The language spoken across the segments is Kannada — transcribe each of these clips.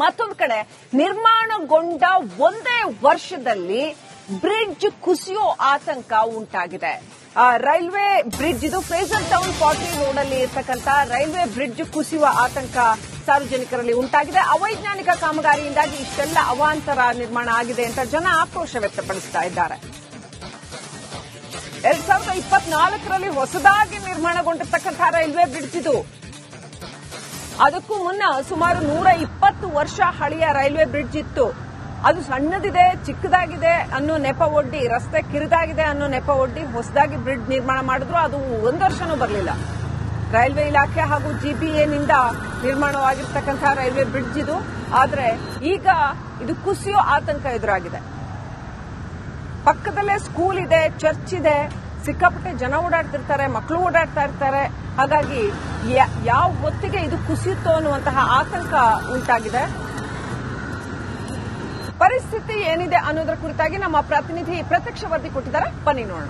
ಮತ್ತೊಂದು ಕಡೆ ನಿರ್ಮಾಣಗೊಂಡ ಒಂದೇ ವರ್ಷದಲ್ಲಿ ಬ್ರಿಡ್ಜ್ ಕುಸಿಯೋ ಆತಂಕ ಉಂಟಾಗಿದೆ. ರೈಲ್ವೆ ಬ್ರಿಡ್ಜ್ ಇದು ಫ್ರೇಜರ್ ಟೌನ್ ಪಾಟ್ರಿ ರೋಡ್ ಅಲ್ಲಿ ಇರ್ತಕ್ಕಂಥ ರೈಲ್ವೆ ಬ್ರಿಡ್ಜ್ ಕುಸಿಯುವ ಆತಂಕ ಸಾರ್ವಜನಿಕರಲ್ಲಿ ಉಂಟಾಗಿದೆ. ಅವೈಜ್ಞಾನಿಕ ಕಾಮಗಾರಿಯಿಂದಾಗಿ ಇಷ್ಟೆಲ್ಲ ಅವಾಂತರ ನಿರ್ಮಾಣ ಆಗಿದೆ ಅಂತ ಜನ ಆಕ್ರೋಶ ವ್ಯಕ್ತಪಡಿಸ್ತಾ ಇದ್ದಾರೆ. 2024ರಲ್ಲಿ ಹೊಸದಾಗಿ ನಿರ್ಮಾಣಗೊಂಡಿರ್ತಕ್ಕಂಥ ರೈಲ್ವೆ ಬ್ರಿಡ್ಜ್ ಇದು. ಅದಕ್ಕೂ ಮುನ್ನ ಸುಮಾರು 120 ವರ್ಷ ಹಳೆಯ ರೈಲ್ವೆ ಬ್ರಿಡ್ಜ್ ಇತ್ತು. ಅದು ಸಣ್ಣದಿದೆ, ಚಿಕ್ಕದಾಗಿದೆ ಅನ್ನೋ ನೆಪ ಒಡ್ಡಿ, ರಸ್ತೆ ಕಿರಿದಾಗಿದೆ ಅನ್ನೋ ನೆಪ ಒಡ್ಡಿ ಹೊಸದಾಗಿ ಬ್ರಿಡ್ಜ್ ನಿರ್ಮಾಣ ಮಾಡಿದ್ರು. ಅದು 1 ವರ್ಷನೂ ಬರಲಿಲ್ಲ. ರೈಲ್ವೆ ಇಲಾಖೆ ಹಾಗೂ ಜಿಬಿಎನಿಂದ ನಿರ್ಮಾಣವಾಗಿರ್ತಕ್ಕಂಥ ರೈಲ್ವೆ ಬ್ರಿಡ್ಜ್ ಇದು. ಆದರೆ ಈಗ ಇದು ಕುಸಿಯೋ ಆತಂಕ ಎದುರಾಗಿದೆ. ಪಕ್ಕದಲ್ಲೇ ಸ್ಕೂಲ್ ಇದೆ, ಚರ್ಚ್ ಇದೆ, ಸಿಕ್ಕಾಪಟ್ಟೆ ಜನ ಓಡಾಡ್ತಿರ್ತಾರೆ, ಮಕ್ಕಳು ಓಡಾಡ್ತಾ ಇರ್ತಾರೆ. ಹಾಗಾಗಿ ಯಾವ ಹೊತ್ತಿಗೆ ಇದು ಕುಸಿಯುತ್ತೋ ಅನ್ನುವಂತಹ ಆತಂಕ ಉಂಟಾಗಿದೆ. ಪರಿಸ್ಥಿತಿ ಏನಿದೆ ಅನ್ನೋದರ ಕುರಿತಾಗಿ ನಮ್ಮ ಪ್ರತಿನಿಧಿ ಪ್ರತ್ಯಕ್ಷ ವರದಿ ಕೊಟ್ಟಿದ್ದಾರೆ, ಬನ್ನಿ ನೋಡೋಣ.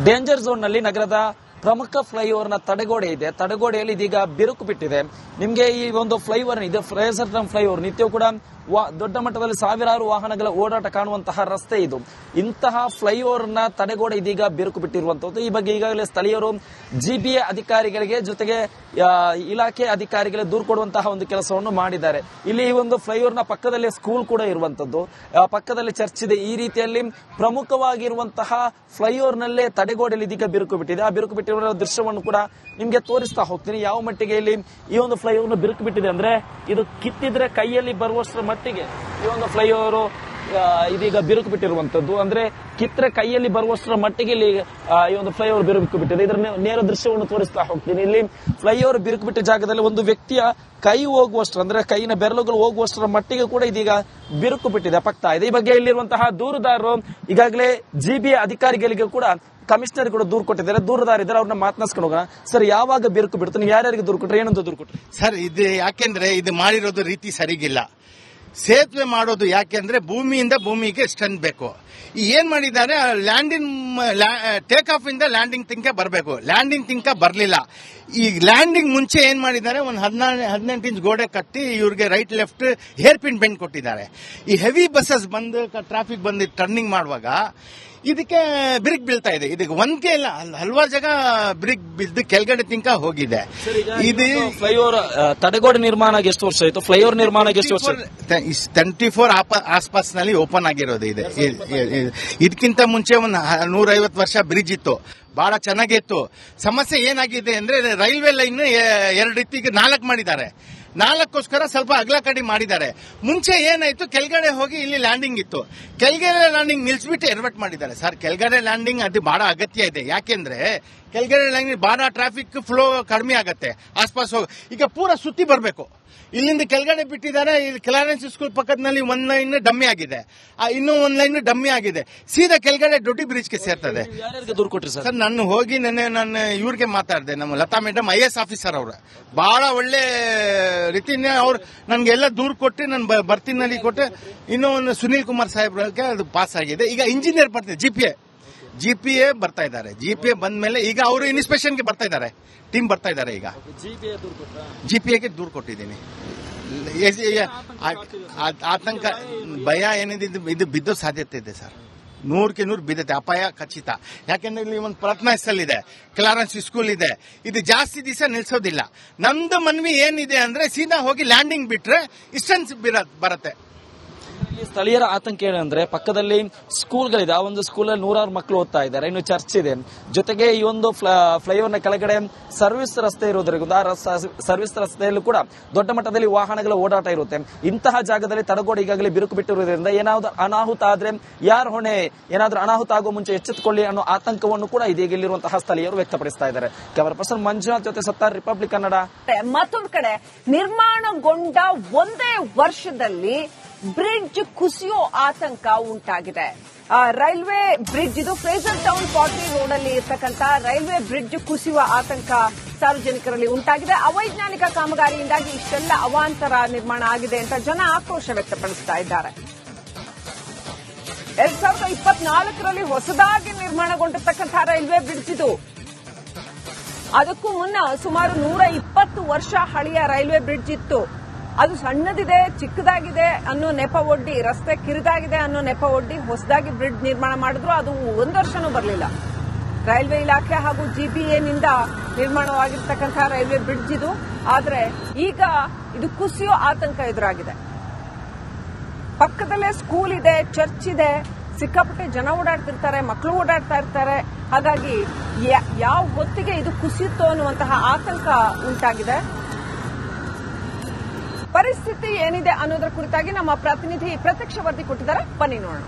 ಡೇಂಜರ್ ಝೋನ್ ನಲ್ಲಿ ನಗರದ ಪ್ರಮುಖ ಫ್ಲೈಓವರ್ ನ ತಡೆಗೋಡೆ ಇದೆ. ತಡೆಗೋಡೆಯಲ್ಲಿ ಇದೀಗ ಬಿರುಕು ಬಿಟ್ಟಿದೆ. ನಿಮಗೆ ಈ ಒಂದು ಫ್ಲೈಓವರ್ ಇದೆ, ಫ್ರೇಜರ್ ಟೌನ್ ಫ್ಲೈಓವರ್. ನಿತ್ಯವೂ ಕೂಡ ದೊಡ್ಡ ಮಟ್ಟದಲ್ಲಿ ಸಾವಿರಾರು ವಾಹನಗಳ ಓಡಾಟ ಕಾಣುವಂತಹ ರಸ್ತೆ ಇದು. ಇಂತಹ ಫ್ಲೈಓವರ್ ನ ತಡೆಗೋಡೆ ಇದೀಗ ಬಿರುಕು ಬಿಟ್ಟಿರುವಂತದ್ದು. ಈ ಬಗ್ಗೆ ಈಗಾಗಲೇ ಸ್ಥಳೀಯರು ಜಿಬಿಎ ಅಧಿಕಾರಿಗಳಿಗೆ ಜೊತೆಗೆ ಇಲಾಖೆ ಅಧಿಕಾರಿಗಳಿಗೆ ದೂರು ಕೊಡುವಂತಹ ಒಂದು ಕೆಲಸವನ್ನು ಮಾಡಿದ್ದಾರೆ. ಇಲ್ಲಿ ಈ ಒಂದು ಫ್ಲೈಓವರ್ ನ ಪಕ್ಕದಲ್ಲಿ ಸ್ಕೂಲ್ ಕೂಡ ಇರುವಂತದ್ದು, ಪಕ್ಕದಲ್ಲಿ ಚರ್ಚ್ ಇದೆ. ಈ ರೀತಿಯಲ್ಲಿ ಪ್ರಮುಖವಾಗಿರುವಂತಹ ಫ್ಲೈಓವರ್ ನಲ್ಲೇ ತಡೆಗೋಡೆಯಲ್ಲಿ ಇದೀಗ ಬಿರುಕು ಬಿಟ್ಟಿದೆ. ಆ ಬಿರುಕು ಬಿಟ್ಟಿರುವ ದೃಶ್ಯವನ್ನು ಕೂಡ ನಿಮ್ಗೆ ತೋರಿಸ್ತಾ ಹೋಗ್ತೀನಿ. ಯಾವ ಮಟ್ಟಿಗೆ ಇಲ್ಲಿ ಈ ಒಂದು ಫ್ಲೈಓವರ್ ನ ಬಿರುಕು ಬಿಟ್ಟಿದೆ ಅಂದ್ರೆ, ಇದು ಕಿತ್ತಿದ್ರೆ ಕೈಯಲ್ಲಿ ಬರುವಷ್ಟರ ಮಟ್ಟಿಗೆ ಈ ಒಂದು ಫ್ಲೈಓವರ್ ಇದೀಗ ಬಿರುಕು ಬಿಟ್ಟಿರುವಂತದ್ದು. ಅಂದ್ರೆ ಕಿತ್ತರೆ ಕೈಯಲ್ಲಿ ಬರುವಷ್ಟರ ಮಟ್ಟಿಗೆ ಇಲ್ಲಿ ಈ ಒಂದು ಫ್ಲೈಓವರ್ ಬಿರುಕು ಬಿಟ್ಟಿದೆ. ಇದರ ನೇರ ದೃಶ್ಯವನ್ನು ತೋರಿಸ್ತಾ ಹೋಗ್ತೀನಿ. ಇಲ್ಲಿ ಫ್ಲೈಓವರ್ ಬಿರುಕು ಬಿಟ್ಟ ಜಾಗದಲ್ಲಿ ಒಂದು ವ್ಯಕ್ತಿಯ ಕೈ ಹೋಗುವಷ್ಟರ, ಅಂದ್ರೆ ಕೈನ ಬೆರಳುಗಳು ಹೋಗುವಷ್ಟರ ಮಟ್ಟಿಗೆ ಕೂಡ ಇದೀಗ ಬಿರುಕು ಬಿಟ್ಟಿದೆ, ಪಕ್ತಾ ಇದೆ. ಈ ಬಗ್ಗೆ ಇಲ್ಲಿರುವಂತಹ ದೂರುದಾರರು ಈಗಾಗಲೇ ಜಿಬಿಎ ಅಧಿಕಾರಿಗಳಿಗೆ ಕೂಡ ಕಮಿಷನರ್ ಕೂಡ ದೂರು ಕೊಟ್ಟಿದ್ದಾರೆ. ದೂರುದಾರಿದ್ದಾರೆ, ಅವ್ರನ್ನ ಮಾತನಾಡ್ಸ್ಕೊಂಡು ಹೋಗೋಣ. ಸರ್, ಯಾವಾಗ ಬಿರುಕು ಬಿಡ್ತು? ನೀವು ಯಾರ್ಯಾರಿಗೆ ದೂರು ಕೊಟ್ರೆ, ಏನಂತ ದೂರು ಕೊಟ್ರಿ? ಸರ್, ಇದು ಯಾಕೆಂದ್ರೆ ಇದು ಮಾಡಿರೋದು ರೀತಿ ಸರಿಗಿಲ್ಲ. ಸೇತುವೆ ಮಾಡೋದು ಯಾಕೆಂದ್ರೆ ಭೂಮಿಯಿಂದ ಭೂಮಿಗೆ ಸ್ಟ್ರೆಂತ್ ಬೇಕು. ಏನ್ ಮಾಡಿದ್ದಾರೆ, ಲ್ಯಾಂಡಿಂಗ್ ಟೇಕ್ ಆಫ್ ಇಂದ ಲ್ಯಾಂಡಿಂಗ್ ತಿಂಕ ಬರಬೇಕು. ಲ್ಯಾಂಡಿಂಗ್ ತಿಂಕ ಬರಲಿಲ್ಲ. ಈ ಲ್ಯಾಂಡಿಂಗ್ ಮುಂಚೆ ಏನ್ ಮಾಡಿದ್ದಾರೆ, ಒಂದು 18 ಇಂಚ್ ಗೋಡೆ ಕಟ್ಟಿ ಇವ್ರಿಗೆ right left hair pin bend ಕೊಟ್ಟಿದ್ದಾರೆ. ಈ ಹೆವಿ ಬಸ್ಸಸ್ ಬಂದು ಟ್ರಾಫಿಕ್ ಬಂದು ಟರ್ನಿಂಗ್ ಮಾಡುವಾಗ ಇದಕ್ಕೆ ಬ್ರಿಕ್ ಬೀಳ್ತಾ ಇದೆ. ಇದಕ್ಕೆ ಒಂದ್ಗೆ ಇಲ್ಲ, ಹಲವಾರು ಜಾಗ ಬ್ರಿಕ್ ಬಿದ್ದು ಕೆಳಗಡೆ ತಿಂಕ ಹೋಗಿದೆ. ಇದು ಫ್ಲೈಓವರ್ ತಡೆಗೋಡೆ ನಿರ್ಮಾಣ ಎಷ್ಟು ವರ್ಷ ಆಯ್ತು? ಫ್ಲೈಓವರ್ ನಿರ್ಮಾಣ ಎಷ್ಟು ವರ್ಷ? 24 ಆಸ್ಪಾಸ್ ನಲ್ಲಿ ಓಪನ್ ಆಗಿರೋದು ಇದೆ. ಇದಕ್ಕಿಂತ ಮುಂಚೆ ಒಂದು 150 ವರ್ಷ ಬ್ರಿಡ್ಜ್ ಇತ್ತು, ಬಹಳ ಚೆನ್ನಾಗಿತ್ತು. ಸಮಸ್ಯೆ ಏನಾಗಿದೆ ಅಂದ್ರೆ, ರೈಲ್ವೆ ಲೈನ್ 2 ರೀತಿಗೆ 4 ಮಾಡಿದ್ದಾರೆ. 4ಕ್ಕೋಸ್ಕರ ಸ್ವಲ್ಪ ಅಗಲ ಕಡಿ ಮಾಡಿದ್ದಾರೆ. ಮುಂಚೆ ಏನಾಯ್ತು, ಕೆಳಗಡೆ ಹೋಗಿ ಇಲ್ಲಿ ಲ್ಯಾಂಡಿಂಗ್ ಇತ್ತು, ಕೆಳಗಡೆ ಲ್ಯಾಂಡಿಂಗ್ ನಿಲ್ಸ್ಬಿಟ್ಟು ಎಡವಟ್ ಮಾಡಿದ್ದಾರೆ. ಸರ್, ಕೆಳಗಡೆ ಲ್ಯಾಂಡಿಂಗ್ ಅದು ಬಹಳ ಅಗತ್ಯ ಇದೆ. ಯಾಕೆಂದ್ರೆ ಕೆಳಗಡೆ ಲ್ಯಾಂಡಿಂಗ್ ಬಹಳ ಟ್ರಾಫಿಕ್ ಫ್ಲೋ ಕಡಿಮೆ ಆಗತ್ತೆ. ಆಸ್ಪಾಸ್ ಈಗ ಪೂರ ಸುತ್ತಿ ಬರಬೇಕು. ಇಲ್ಲಿಂದ ಕೆಳಗಡೆ ಬಿಟ್ಟಿದ್ದಾರೆ. ಇಲ್ಲಿ ಕ್ಲಾರೆನ್ಸ್ ಸ್ಕೂಲ್ ಪಕ್ಕದಲ್ಲಿ 1 ಲೈನ್ ಡಮ್ಮಿ ಆಗಿದೆ, ಇನ್ನೂ 1 ಲೈನ್ ಡಮ್ಮಿ ಆಗಿದೆ. ಸೀದಾ ಕೆಳಗಡೆ ದೊಡ್ಡ ಬ್ರಿಡ್ಜ್ಗೆ ಸೇರ್ತದೆ. ದೂರು ಕೊಟ್ರಿ ಸರ್? ನಾನು ಹೋಗಿ ನಾನು ಇವ್ರಿಗೆ ಮಾತಾಡಿದೆ, ನಮ್ಮ ಲತಾ ಮೇಡಮ್ IAS ಆಫೀಸರ್ ಅವರು ಬಹಳ ಒಳ್ಳೆ ರೀತಿಯಿಂದ ಅವ್ರು ನನ್ಗೆಲ್ಲ ದೂರು ಕೊಟ್ಟು ನಾನು ಬರ್ತೀನಿ ಕೊಟ್ಟೆ. ಇನ್ನೂ ಒಂದು ಸುನೀಲ್ ಕುಮಾರ್ ಸಾಹೇಬ್ರಿಗೆ ಅದು ಪಾಸ್ ಆಗಿದೆ. ಈಗ ಇಂಜಿನಿಯರ್ ಬರ್ತಾರೆ, ಜಿಪಿಎ ಬರ್ತಾ ಇದ್ದಾರೆ. ಜಿಪಿಎ ಬಂದ ಮೇಲೆ ಈಗ ಅವರು ಇನ್ಸ್ಪೆಕ್ಷನ್ಗೆ ಬರ್ತಾ ಇದ್ದಾರೆ, ಟೀಮ್ ಬರ್ತಾ ಇದ್ದಾರೆ. ಈಗ ಜಿಪಿಎಗೆ ದೂರು ಕೊಟ್ಟಿದ್ದೀನಿ. ಆತಂಕ ಭಯ ಏನಿದೆ, ಇದು ಬಿದ್ದೋ ಸಾಧ್ಯತೆ ಇದೆ ಸರ್. 100ಕ್ಕೆ 100 ಬಿದ್ದತೆ, ಅಪಾಯ ಖಚಿತ. ಯಾಕೆಂದ್ರೆ ಇಲ್ಲಿ ಒಂದು ಪ್ರಥಮ ಸ್ಥಳ ಇದೆ, ಕ್ಲಾರೆನ್ಸ್ ಸ್ಕೂಲ್ ಇದೆ. ಇದು ಜಾಸ್ತಿ ದಿವಸ ನಿಲ್ಸೋದಿಲ್ಲ. ನಮ್ದು ಮನವಿ ಏನಿದೆ ಅಂದ್ರೆ, ಸೀದಾ ಹೋಗಿ ಲ್ಯಾಂಡಿಂಗ್ ಬಿಟ್ರೆ ಇಷ್ಟನ್ಸ್ ಬರುತ್ತೆ. ಸ್ಥಳೀಯರ ಆತಂಕ ಏನಂದ್ರೆ, ಪಕ್ಕದಲ್ಲಿ ಸ್ಕೂಲ್ಗಳಿದೆ. ಆ ಒಂದು ಸ್ಕೂಲಲ್ಲಿ 100 ಮಕ್ಕಳು ಓದ್ತಾ ಇದ್ದಾರೆ. ಇನ್ನು ಚರ್ಚ್ ಇದೆ. ಜೊತೆಗೆ ಈ ಒಂದು ಫ್ಲೈಓವರ್ ನ ಕೆಳಗಡೆ ಸರ್ವಿಸ್ ರಸ್ತೆ ಇರೋದ್ರಿಂದ ಆ ಸರ್ವಿಸ್ ರಸ್ತೆಯಲ್ಲೂ ಕೂಡ ದೊಡ್ಡ ಮಟ್ಟದಲ್ಲಿ ವಾಹನಗಳ ಓಡಾಟ ಇರುತ್ತೆ. ಇಂತಹ ಜಾಗದಲ್ಲಿ ತಡೆಗೋಡೆ ಈಗಾಗಲೇ ಬಿರುಕು ಬಿಟ್ಟಿರುವುದರಿಂದ ಏನಾದ್ರು ಅನಾಹುತ ಆದ್ರೆ ಯಾರ ಹೊಣೆ? ಏನಾದ್ರೂ ಅನಾಹುತ ಆಗೋ ಮುಂಚೆ ಎಚ್ಚೆತ್ತುಕೊಳ್ಳಿ ಅನ್ನೋ ಆತಂಕವನ್ನು ಕೂಡ ಇದೀಗ ಇಲ್ಲಿರುವಂತಹ ಸ್ಥಳೀಯರು ವ್ಯಕ್ತಪಡಿಸ್ತಾ ಇದ್ದಾರೆ. ಕ್ಯಾಮರಾ ಪರ್ಸನ್ ಮಂಜುನಾಥ್ ಜೊತೆ ಸತ್ತಾರ್, ರಿಪಬ್ಲಿಕ್ ಕನ್ನಡ. ಮತ್ತೊಂದು ಕಡೆ ನಿರ್ಮಾಣಗೊಂಡ ಒಂದೇ ವರ್ಷದಲ್ಲಿ ಬ್ರಿಡ್ಜ್ ಕುಸಿಯೋ ಆತಂಕ ಉಂಟಾಗಿದೆ. ರೈಲ್ವೆ ಬ್ರಿಡ್ಜ್ ಇದು ಫ್ರೇಜರ್ ಟೌನ್ ಪಾಟ್ರಿ ರೋಡ್ ಅಲ್ಲಿ ಇರ್ತಕ್ಕಂಥ ರೈಲ್ವೆ ಬ್ರಿಡ್ಜ್ ಕುಸಿಯುವ ಆತಂಕ ಸಾರ್ವಜನಿಕರಲ್ಲಿ ಉಂಟಾಗಿದೆ. ಅವೈಜ್ಞಾನಿಕ ಕಾಮಗಾರಿಯಿಂದಾಗಿ ಇಷ್ಟೆಲ್ಲ ಅವಾಂತರ ನಿರ್ಮಾಣ ಆಗಿದೆ ಅಂತ ಜನ ಆಕ್ರೋಶ ವ್ಯಕ್ತಪಡಿಸ್ತಾ ಇದ್ದಾರೆ. 2024ರಲ್ಲಿ ಹೊಸದಾಗಿ ನಿರ್ಮಾಣಗೊಂಡಿರ್ತಕ್ಕಂಥ ರೈಲ್ವೆ ಬ್ರಿಡ್ಜ್ ಇದು. ಅದಕ್ಕೂ ಮುನ್ನ ಸುಮಾರು 120 ವರ್ಷ ಹಳೆಯ ರೈಲ್ವೆ ಬ್ರಿಡ್ಜ್ ಇತ್ತು. ಅದು ಸಣ್ಣದಿದೆ, ಚಿಕ್ಕದಾಗಿದೆ ಅನ್ನೋ ನೆಪ ಒಡ್ಡಿ, ರಸ್ತೆ ಕಿರಿದಾಗಿದೆ ಅನ್ನೋ ನೆಪ ಒಡ್ಡಿ ಹೊಸದಾಗಿ ಬ್ರಿಡ್ಜ್ ನಿರ್ಮಾಣ ಮಾಡಿದ್ರು. ಅದು 1 ವರ್ಷನೂ ಬರಲಿಲ್ಲ. ರೈಲ್ವೆ ಇಲಾಖೆ ಹಾಗೂ ಜಿಬಿಎನಿಂದ ನಿರ್ಮಾಣವಾಗಿರ್ತಕ್ಕಂಥ ರೈಲ್ವೆ ಬ್ರಿಡ್ಜ್ ಇದು. ಆದರೆ ಈಗ ಇದು ಕುಸಿಯೋ ಆತಂಕ ಎದುರಾಗಿದೆ. ಪಕ್ಕದಲ್ಲೇ ಸ್ಕೂಲ್ ಇದೆ, ಚರ್ಚ್ ಇದೆ, ಸಿಕ್ಕಾಪಟ್ಟೆ ಜನ ಓಡಾಡ್ತಿರ್ತಾರೆ, ಮಕ್ಕಳು ಓಡಾಡ್ತಾ ಇರ್ತಾರೆ. ಹಾಗಾಗಿ ಯಾವ ಹೊತ್ತಿಗೆ ಇದು ಕುಸಿಯುತ್ತೋ ಅನ್ನುವಂತಹ ಆತಂಕ ಉಂಟಾಗಿದೆ. ಪರಿಸ್ಥಿತಿ ಏನಿದೆ ಅನ್ನೋದರ ಕುರಿತಾಗಿ ನಮ್ಮ ಪ್ರತಿನಿಧಿ ಪ್ರತ್ಯಕ್ಷ ವರದಿ ಕೊಟ್ಟಿದ್ದಾರೆ, ಬನ್ನಿ ನೋಡೋಣ.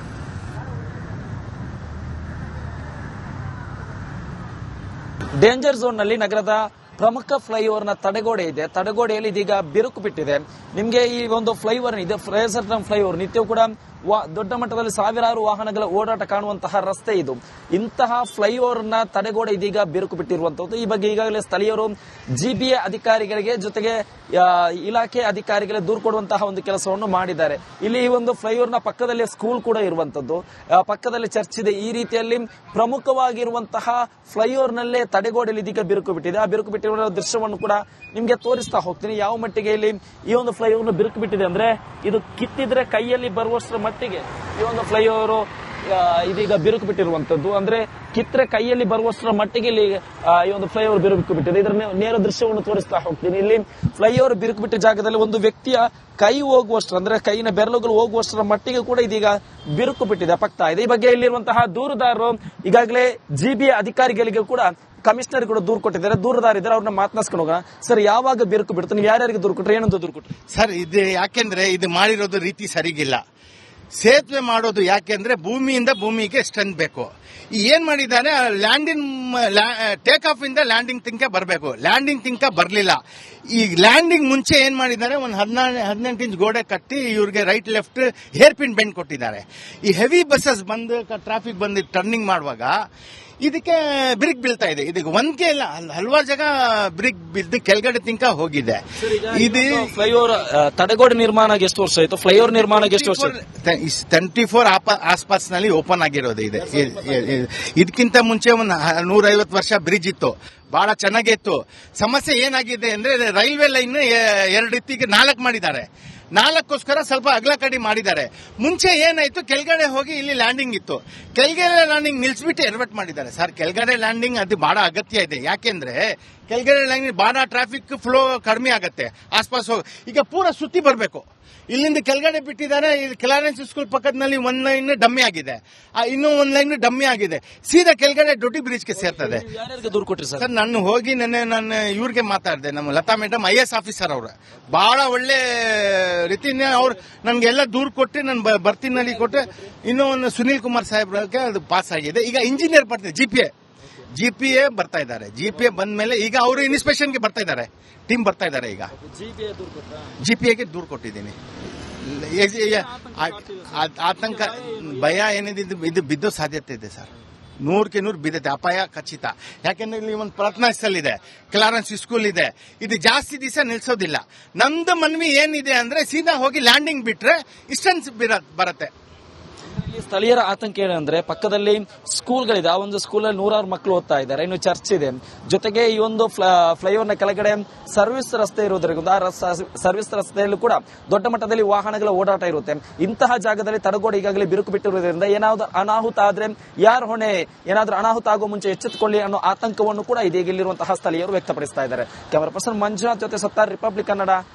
ಡೇಂಜರ್ ಝೋನ್ ನಲ್ಲಿ ನಗರದ ಪ್ರಮುಖ ಫ್ಲೈಓವರ್ ನ ತಡೆಗೋಡೆ ಇದೆ. ತಡೆಗೋಡೆಯಲ್ಲಿ ಇದೀಗ ಬಿರುಕು ಬಿಟ್ಟಿದೆ. ನಿಮಗೆ ಈ ಒಂದು ಫ್ಲೈಓವರ್ ಇದೆ, ಫ್ರೇಸರ್ ಫ್ಲೈಓವರ್, ನಿತ್ಯವೂ ಕೂಡ ದೊಡ್ಡ ಮಟ್ಟದಲ್ಲಿ ಸಾವಿರಾರು ವಾಹನಗಳ ಓಡಾಟ ಕಾಣುವಂತಹ ರಸ್ತೆ ಇದು. ಇಂತಹ ಫ್ಲೈಓವರ್ ನ ತಡೆಗೋಡೆ ಇದೀಗ ಬಿರುಕು ಬಿಟ್ಟಿರುವಂತದ್ದು. ಈ ಬಗ್ಗೆ ಈಗಾಗಲೇ ಸ್ಥಳೀಯರು ಜಿಬಿಎ ಅಧಿಕಾರಿಗಳಿಗೆ ಜೊತೆಗೆ ಇಲಾಖೆ ಅಧಿಕಾರಿಗಳಿಗೆ ದೂರು ಕೊಡುವಂತಹ ಒಂದು ಕೆಲಸವನ್ನು ಮಾಡಿದ್ದಾರೆ. ಇಲ್ಲಿ ಈ ಒಂದು ಫ್ಲೈಓವರ್ ನ ಪಕ್ಕದಲ್ಲಿ ಸ್ಕೂಲ್ ಕೂಡ ಇರುವಂತದ್ದು, ಪಕ್ಕದಲ್ಲಿ ಚರ್ಚ್ ಇದೆ. ಈ ರೀತಿಯಲ್ಲಿ ಪ್ರಮುಖವಾಗಿರುವಂತಹ ಫ್ಲೈಓವರ್ ನಲ್ಲೇ ತಡೆಗೋಡೆಯಲ್ಲಿ ಇದೀಗ ಬಿರುಕು ಬಿಟ್ಟಿದೆ. ಆ ಬಿರುಕು ಬಿಟ್ಟಿರುವ ದೃಶ್ಯವನ್ನು ಕೂಡ ನಿಮ್ಗೆ ತೋರಿಸ್ತಾ ಹೋಗ್ತೀನಿ. ಯಾವ ಮಟ್ಟಿಗೆ ಇಲ್ಲಿ ಈ ಒಂದು ಫ್ಲೈಓವರ್ ಬಿರುಕು ಬಿಟ್ಟಿದೆ ಅಂದ್ರೆ, ಇದು ಕಿತ್ತಿದ್ರೆ ಕೈಯಲ್ಲಿ ಬರುವಷ್ಟರ ಮಟ್ಟಿಗೆ ಈ ಒಂದು ಫ್ಲೈಓವರ್ ಇದೀಗ ಬಿರುಕು ಬಿಟ್ಟಿರುವಂತದ್ದು. ಅಂದ್ರೆ ಕಿತ್ತರೆ ಕೈಯಲ್ಲಿ ಬರುವಷ್ಟರ ಮಟ್ಟಿಗೆ ಇಲ್ಲಿ ಈ ಒಂದು ಫ್ಲೈಓವರ್ ಬಿರುಕು ಬಿಟ್ಟಿದೆ. ಇದರ ನೇರ ದೃಶ್ಯವನ್ನು ತೋರಿಸ್ತಾ ಹೋಗ್ತೀನಿ. ಇಲ್ಲಿ ಫ್ಲೈಓವರ್ ಬಿರುಕು ಬಿಟ್ಟ ಜಾಗದಲ್ಲಿ ಒಂದು ವ್ಯಕ್ತಿಯ ಕೈ ಹೋಗುವಷ್ಟರ, ಅಂದ್ರೆ ಕೈನ ಬೆರಳುಗಳು ಹೋಗುವಷ್ಟರ ಮಟ್ಟಿಗೆ ಕೂಡ ಇದೀಗ ಬಿರುಕು ಬಿಟ್ಟಿದೆ, ಪಕ್ತಾ ಇದೆ. ಈ ಬಗ್ಗೆ ಇಲ್ಲಿರುವಂತಹ ದೂರುದಾರರು ಈಗಾಗಲೇ ಜಿಬಿಎ ಅಧಿಕಾರಿಗಳಿಗೆ ಕೂಡ, ಕಮಿಷನರ್ ಕೂಡ ದೂರು ಕೊಟ್ಟಿದ್ದಾರೆ. ದೂರದಾರಿದ್ದಾರೆ, ಅವ್ರನ್ನ ಮಾತನಾಡ್ಸ್ಕೊಂಡು ಹೋಗೋಣ. ಸರ್, ಯಾವಾಗ ಬಿರುಕು ಬಿಡುತ್ತೆ? ನೀವು ಯಾರ್ಯಾರಿಗೆ ದೂರು ಕೊಟ್ಟರೆ, ಏನಂತ ದೂರು ಕೊಟ್ಟರೆ? ಸರ್, ಇದು ಯಾಕೆಂದ್ರೆ ಇದು ಮಾಡಿರೋದು ರೀತಿ ಸರಿಗಿಲ್ಲ. ಸೇತುವೆ ಮಾಡೋದು ಯಾಕೆಂದ್ರೆ ಭೂಮಿಯಿಂದ ಭೂಮಿಗೆ ಸ್ಟ್ರೆಂತ್ ಬೇಕು. ಏನ್ ಮಾಡಿದ್ದಾನೆ, ಲ್ಯಾಂಡಿಂಗ್ ಟೇಕ್ ಆಫ್ ಇಂದ ಲ್ಯಾಂಡಿಂಗ್ ತಿಂಕ ಬರಬೇಕು. ಲ್ಯಾಂಡಿಂಗ್ ತಿಂಕ ಬರಲಿಲ್ಲ. ಈ ಲ್ಯಾಂಡಿಂಗ್ ಮುಂಚೆ ಏನ್ ಮಾಡಿದ್ದಾರೆ, ಒಂದು 18 ಇಂಚ್ ಗೋಡೆ ಕಟ್ಟಿ ಇವ್ರಿಗೆ right left hair pin bend ಕೊಟ್ಟಿದ್ದಾರೆ. ಈ ಹೆವಿ ಬಸ್ಸಸ್ ಬಂದು ಟ್ರಾಫಿಕ್ ಬಂದು ಟರ್ನಿಂಗ್ ಮಾಡುವಾಗ ಇದಕ್ಕೆ ಬ್ರಿಕ್ ಬೀಳ್ತಾ ಇದೆ. ಇದಕ್ಕೆ ಒಂದ್ಕೆ ಇಲ್ಲ, ಹಲವಾರು ಜಾಗ ಬ್ರಿಕ್ ಬಿದ್ದು ಕೆಳಗಡೆ ತಿಂಕ ಹೋಗಿದೆ. ಇದು ಫ್ಲೈಓವರ್ ತಡೆಗೋಡೆ ನಿರ್ಮಾಣ ಎಷ್ಟು ವರ್ಷ ಆಯ್ತು? ಫ್ಲೈಓವರ್ ನಿರ್ಮಾಣ ಎಷ್ಟು ವರ್ಷ? 24 ಆಸ್ಪಾಸ್ ನಲ್ಲಿ ಓಪನ್ ಆಗಿರೋದು ಇದೆ. ಇದಕ್ಕಿಂತ ಮುಂಚೆ ಒಂದು 150 ವರ್ಷ ಬ್ರಿಡ್ಜ್ ಇತ್ತು, ಬಹಳ ಚೆನ್ನಾಗಿತ್ತು. ಸಮಸ್ಯೆ ಏನಾಗಿದೆ ಅಂದ್ರೆ, ರೈಲ್ವೆ ಲೈನ್ 2 ರೀತಿಗೆ 4 ಮಾಡಿದ್ದಾರೆ. 4ಕ್ಕೋಸ್ಕರ ಸ್ವಲ್ಪ ಅಗಲ ಕಡಿ ಮಾಡಿದ್ದಾರೆ. ಮುಂಚೆ ಏನಾಯ್ತು, ಕೆಳಗಡೆ ಹೋಗಿ ಇಲ್ಲಿ ಲ್ಯಾಂಡಿಂಗ್ ಇತ್ತು, ಕೆಳಗಡೆ ಲ್ಯಾಂಡಿಂಗ್ ನಿಲ್ಸ್ಬಿಟ್ಟು ಎಡವಟ್ ಮಾಡಿದ್ದಾರೆ. ಸರ್, ಕೆಳಗಡೆ ಲ್ಯಾಂಡಿಂಗ್ ಅದು ಬಹಳ ಅಗತ್ಯ ಇದೆ. ಯಾಕೆಂದ್ರೆ ಕೆಳಗಡೆ ಲ್ಯಾಂಡಿಂಗ್ ಬಹಳ ಟ್ರಾಫಿಕ್ ಫ್ಲೋ ಕಡಿಮೆ ಆಗುತ್ತೆ. ಆಸ್ಪಾಸ್ ಈಗ ಪೂರ ಸುತ್ತಿ ಬರಬೇಕು. ಇಲ್ಲಿಂದ ಕೆಳಗಡೆ ಬಿಟ್ಟಿದ್ದಾರೆ. ಕ್ಲಾರೆನ್ಸ್ ಸ್ಕೂಲ್ ಪಕ್ಕದಲ್ಲಿ 1 ಲೈನ್ ಡಮ್ಮಿ ಆಗಿದೆ, ಇನ್ನೂ 1 ಲೈನ್ ಡಮ್ಮಿ ಆಗಿದೆ. ಸೀದಾ ಕೆಳಗಡೆ ದೊಡ್ಡ ಬ್ರಿಡ್ಜ್ಗೆ ಸೇರ್ತದೆ. ದೂರು ಕೊಟ್ರಿ ಸರ್? ನಾನು ಹೋಗಿ ನಾನು ಇವ್ರಿಗೆ ಮಾತಾಡಿದೆ, ನಮ್ಮ ಲತಾ ಮೇಡಮ್ IAS ಆಫೀಸರ್ ಅವರು ಬಹಳ ಒಳ್ಳೆ ರೀತಿಯಿಂದ ಅವ್ರು ನನ್ಗೆಲ್ಲ ದೂರು ಕೊಟ್ಟು ನಾನು ಬರ್ತಿನಲ್ಲಿ ಕೊಟ್ಟು, ಇನ್ನೂ ಒಂದು ಸುನೀಲ್ ಕುಮಾರ್ ಸಾಹೇಬ್ರಿಗೆ ಅದು ಪಾಸ್ ಆಗಿದೆ. ಈಗ ಇಂಜಿನಿಯರ್ ಬರ್ತಾರೆ, ಜಿಪಿಎ ಬರ್ತಾ ಇದ್ದಾರೆ. ಜಿಪಿಎ ಬಂದ ಮೇಲೆ ಈಗ ಅವರು ಇನ್ಸ್ಪೆಕ್ಷನ್ಗೆ ಬರ್ತಾ ಇದ್ದಾರೆ, ಟೀಮ್ ಬರ್ತಾ ಇದ್ದಾರೆ. ಈಗ ಜಿಪಿಎಗೆ ದೂರು ಕೊಟ್ಟಿದ್ದೀನಿ. ಆತಂಕ, ಭಯ ಏನಿದೆ, ಇದು ಬಿದ್ದೋ ಸಾಧ್ಯತೆ ಇದೆ ಸರ್. 100ಕ್ಕೆ 100 ಬಿದ್ದತೆ, ಅಪಾಯ ಖಚಿತ. ಯಾಕೆಂದ್ರೆ ಇಲ್ಲಿ ಒಂದು ಪ್ರಾರ್ಥನಾ ಸ್ಥಳ ಇದೆ, ಕ್ಲಾರೆನ್ಸ್ ಸ್ಕೂಲ್ ಇದೆ. ಇದು ಜಾಸ್ತಿ ದಿವಸ ನಿಲ್ಸೋದಿಲ್ಲ. ನಮ್ದು ಮನವಿ ಏನಿದೆ ಅಂದ್ರೆ, ಸೀದಾ ಹೋಗಿ ಲ್ಯಾಂಡಿಂಗ್ ಬಿಟ್ರೆ ಡಿಸ್ಟೆನ್ಸ್ ಬರುತ್ತೆ. ಸ್ಥಳೀಯರ ಆತಂಕ ಏನಂದ್ರೆ, ಪಕ್ಕದಲ್ಲಿ ಸ್ಕೂಲ್ಗಳಿದೆ, ಆ ಒಂದು ಸ್ಕೂಲಲ್ಲಿ 100 ಮಕ್ಕಳು ಓದ್ತಾ ಇದ್ದಾರೆ, ಇನ್ನು ಚರ್ಚ್ ಇದೆ, ಜೊತೆಗೆ ಈ ಒಂದು ಫ್ಲೈಓವರ್ ನ ಕೆಳಗಡೆ ಸರ್ವಿಸ್ ರಸ್ತೆ ಇರೋದ್ರಿಂದ ಆ ಸರ್ವಿಸ್ ರಸ್ತೆಯಲ್ಲೂ ಕೂಡ ದೊಡ್ಡ ಮಟ್ಟದಲ್ಲಿ ವಾಹನಗಳ ಓಡಾಟ ಇರುತ್ತೆ. ಇಂತಹ ಜಾಗದಲ್ಲಿ ತಡೆಗೋಡೆ ಈಗಾಗಲೇ ಬಿರುಕು ಬಿಟ್ಟಿರುವುದರಿಂದ ಏನಾದ್ರು ಅನಾಹುತ ಆದ್ರೆ ಯಾರು ಹೊಣೆ, ಏನಾದ್ರೂ ಅನಾಹುತ ಆಗೋ ಮುಂಚೆ ಎಚ್ಚೆತ್ತುಕೊಳ್ಳಿ ಅನ್ನೋ ಆತಂಕವನ್ನು ಕೂಡ ಇದೀಗ ಇಲ್ಲಿರುವಂತಹ ಸ್ಥಳೀಯರು ವ್ಯಕ್ತಪಡಿಸ್ತಾ ಇದ್ದಾರೆ. ಕ್ಯಾಮರಾ ಪರ್ಸನ್ ಮಂಜುನಾಥ್ ಜೊತೆ ಸತ್ತಾರ್, ರಿಪಬ್ಲಿಕ್ ಕನ್ನಡ,